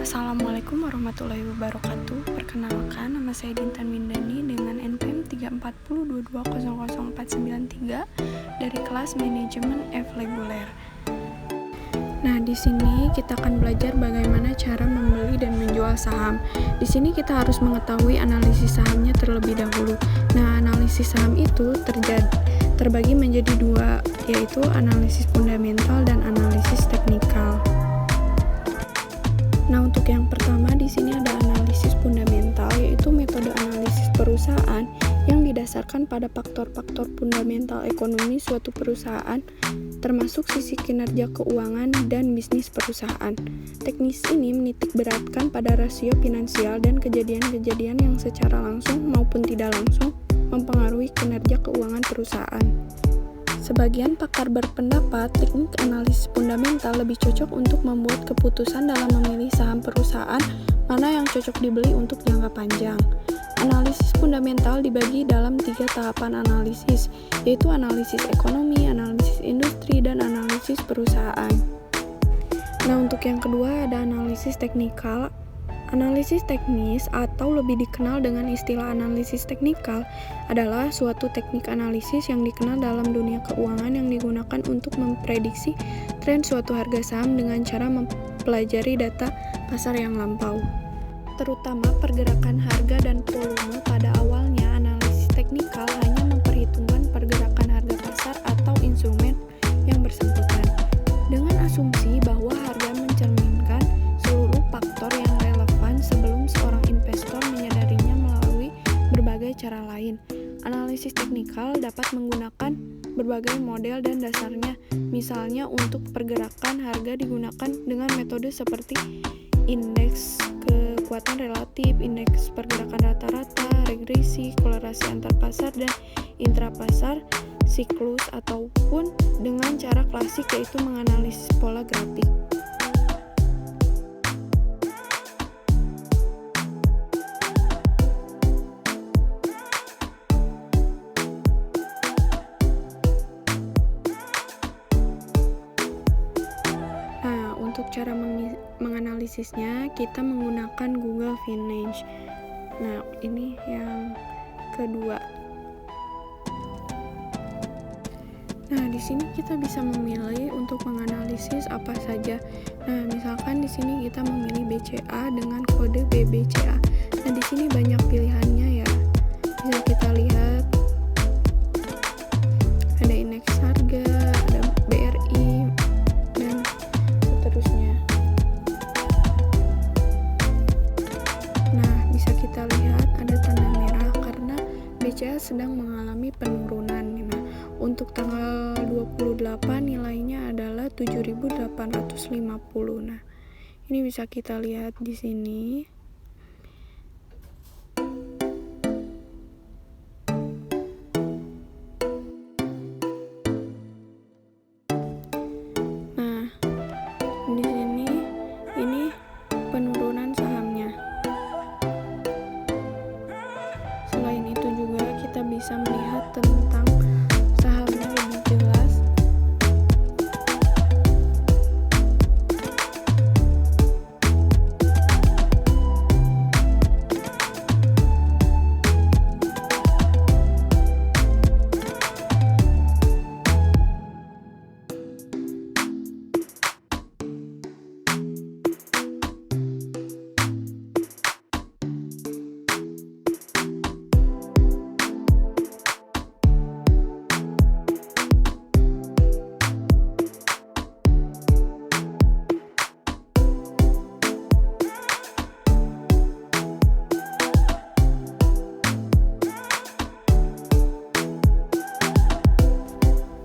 Assalamualaikum warahmatullahi wabarakatuh. Perkenalkan, nama saya Dintan Windani dengan NPM 34022000493 dari kelas Manajemen F Reguler. Nah, di sini kita akan belajar bagaimana cara membeli dan menjual saham. Di sini kita harus mengetahui analisis sahamnya terlebih dahulu. Nah, analisis saham itu terbagi menjadi dua, yaitu analisis fundamental dan analisis teknikal. Nah, untuk yang pertama di sini ada analisis fundamental, yaitu metode analisis perusahaan yang didasarkan pada faktor-faktor fundamental ekonomi suatu perusahaan, termasuk sisi kinerja keuangan dan bisnis perusahaan. Teknis ini menitik beratkan pada rasio finansial dan kejadian-kejadian yang secara langsung maupun tidak langsung mempengaruhi kinerja keuangan perusahaan. Sebagian pakar berpendapat teknik analisis fundamental lebih cocok untuk membuat keputusan dalam memilih saham perusahaan mana yang cocok dibeli untuk jangka panjang. Analisis fundamental dibagi dalam 3 tahapan analisis, yaitu analisis ekonomi, analisis industri, dan analisis perusahaan. Nah, untuk yang kedua ada analisis teknikal. Analisis teknis atau lebih dikenal dengan istilah analisis teknikal adalah suatu teknik analisis yang dikenal dalam dunia keuangan yang digunakan untuk memprediksi tren suatu harga saham dengan cara mempelajari data pasar yang lampau. Terutama pergerakan harga dan volume. Pada awalnya analisis teknikal hanya memperhitungkan pergerakan harga pasar atau instrumen yang bersangkutan dengan asumsi bahwa harga mencerminkan seluruh faktor yang relevan sebelum seorang investor menyadarinya melalui berbagai cara lain. Analisis teknikal dapat menggunakan berbagai model dan dasarnya. Misalnya untuk pergerakan harga digunakan dengan metode seperti indeks kekuatan relatif, indeks pergerakan rata-rata, regresi, kolerasi antar pasar dan intrapasar, siklus, ataupun dengan cara klasik yaitu menganalisis pola grafik. Untuk cara menganalisisnya, kita menggunakan Google Finance. Nah, ini yang kedua. Nah, di sini kita bisa memilih untuk menganalisis apa saja. Nah, misalkan di sini kita memilih BCA dengan kode BBCA. Nah, di sini banyak pilihannya ya. Bisa kita lihat ada indeks harga, ada BRI, dan seterusnya. Nah, bisa kita lihat ada tanda merah karena BCA sedang mengalami penurunan. Nah, untuk tanggal 28 nilainya adalah 7.850. Nah, ini bisa kita lihat di sini. Nah, di sini ini penurunan sahamnya. Selain itu juga kita bisa melihat tentang sahamnya lebih jelas.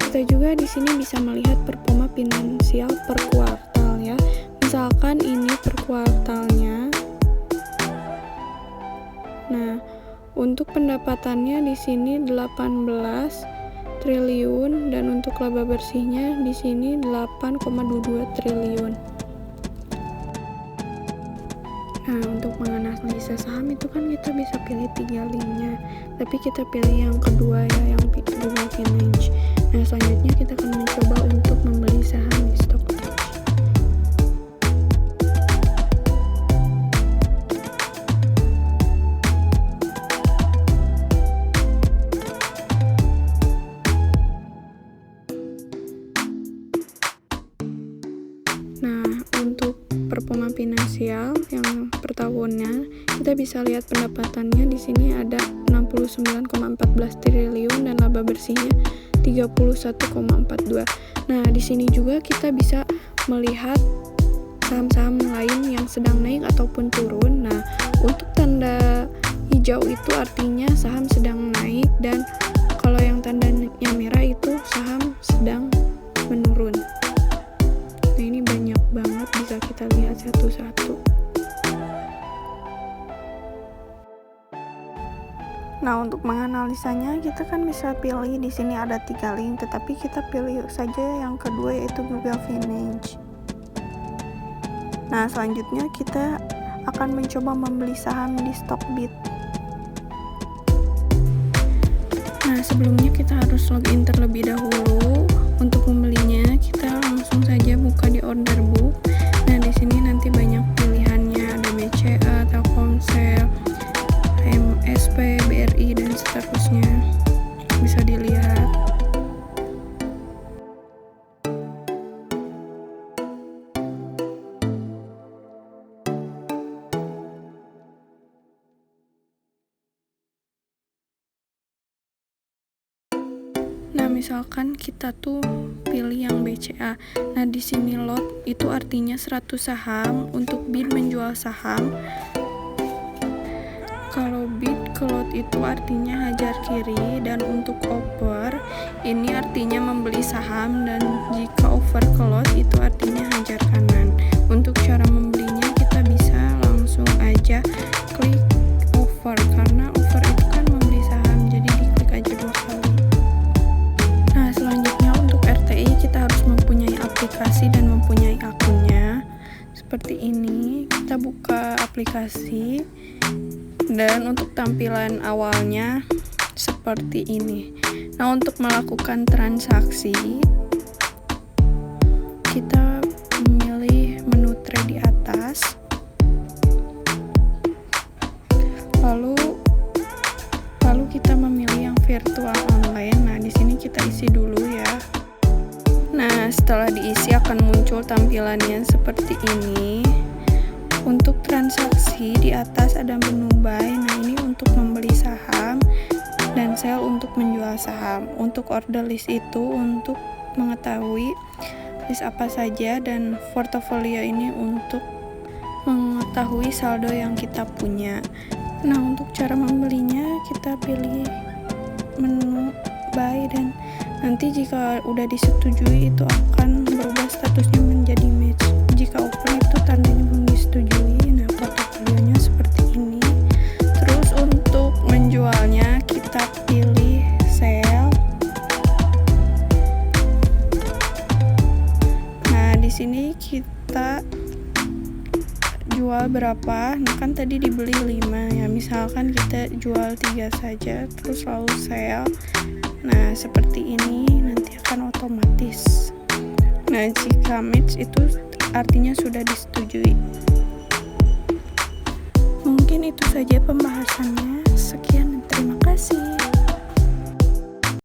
Kita juga di sini bisa melihat performa finansial per kuartal ya. Misalkan ini per kuartalnya. Nah, untuk pendapatannya di sini 18 triliun dan untuk laba bersihnya di sini 8,22 triliun. Nah, untuk menganalisa saham itu kan kita bisa pilih 3 linknya, tapi kita pilih yang kedua ya, yang Google Finance. Nah, selanjutnya kita akan mencoba untuk membeli saham di stock exchange. performa finansial yang per tahunnya, kita bisa lihat pendapatannya di sini ada 69,14 triliun dan laba bersihnya 31,42. Nah, di sini juga kita bisa melihat saham-saham lain yang sedang naik ataupun turun. Nah, untuk tanda hijau itu artinya saham sedang naik, dan kalau yang tandanya merah itu saham sedang menurun. Nah, ini banyak banget, bisa kita lihat satu-satu. Nah, untuk menganalisanya kita kan bisa pilih, di sini ada 3 link, tetapi kita pilih saja yang kedua, yaitu Google Finance. Nah, selanjutnya kita akan mencoba membeli saham di Stockbit. Nah, sebelumnya kita harus login terlebih dahulu. Untuk membelinya, kita langsung saja buka di order book. Nah, di sini nanti banyak pilihannya, ada BCA, Telkomsel, MSP, BRI, dan seterusnya. Bisa dilihat. Nah, misalkan kita tuh pilih yang BCA. Nah, di sini lot itu artinya 100 saham, untuk bid menjual saham. Kalau bid ke lot itu artinya hajar kiri, dan untuk over ini artinya membeli saham, dan jika over ke lot itu artinya hajar kanan. Untuk cara membelinya kita bisa langsung aja klik over, karena over itu kan membeli saham, jadi diklik aja 2 kali. Nah, selanjutnya untuk RTI kita harus mempunyai aplikasi dan mempunyai akunnya. Seperti ini, kita buka aplikasi, dan untuk tampilan awalnya seperti ini. Nah, untuk melakukan transaksi kita memilih menu trade di atas, lalu kita memilih yang virtual online. Nah, di sini kita isi dulu ya. Nah, setelah diisi akan muncul tampilannya seperti ini. Untuk transaksi di atas ada menu buy. Nah, ini untuk membeli saham, dan sell untuk menjual saham. Untuk order list itu untuk mengetahui list apa saja, dan portofolio ini untuk mengetahui saldo yang kita punya. Nah, untuk cara membelinya kita pilih menu buy, dan nanti jika udah disetujui itu akan berubah statusnya menjadi match. Jika open itu tandanya belum disetujui. Nah, portofolionya seperti ini. Terus untuk menjualnya kita pilih sell. Nah, di sini kita jual berapa. Nah, kan tadi dibeli 5 ya, misalkan kita jual 3 saja, terus lalu sell. Nah, seperti ini nanti akan otomatis. Nah, jika match itu artinya sudah disetujui. Mungkin itu saja pembahasannya. Sekian dan terima kasih.